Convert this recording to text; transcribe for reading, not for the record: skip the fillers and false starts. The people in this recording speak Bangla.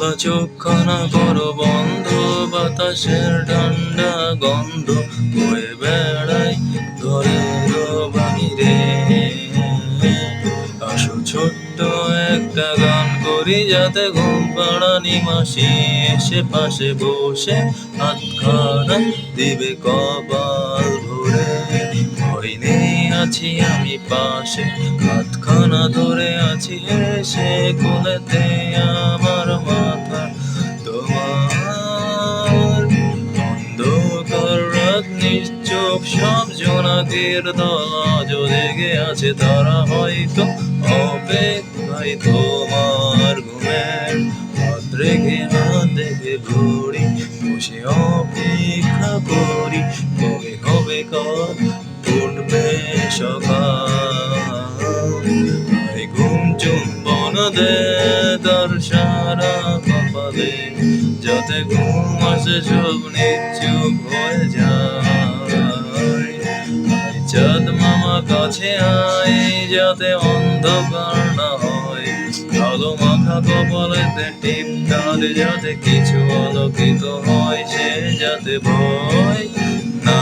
খোলা চোখখানা করো বন্ধ, বাতাসের ঠান্ডা গন্ধ বয়ে বেড়াই ঘরের বাহিরে। আসো ছোট্ট একটা গান করি, যাতে ঘুম পাড়া নিমাসি এসে পাশে বসে হাতখানা দিবে কপাল ভরে। ভয় নেই, আছি আমি পাশে, হাতখানা ধরে আছি এসে কোলেতে আমার মাথা তোমার। অন্ধকার রাত নিশ্চুপ, সব জোনাকির দল আজও জেগে আছে, তারা হয়তো অপেক্ষায় তোমার ঘুমের। হাত রেখে হাত দেখে ঘুরি, বসে অপেক্ষা করি, কবে হবে কাল উঠবে সকাল। আরে ঘুম চুম্বন দে তার সারা কপালে, যাতে ঘুম আসে সব নিশ্চুপ হয়ে যায়। চাঁদ মামা কাছে আয়, যাতে অন্ধকার না হয়, কালো মাখা কপালেতে টিপ কাঁধে, যাতে কিছু আলোকিত হয়, সে যাতে ভয় না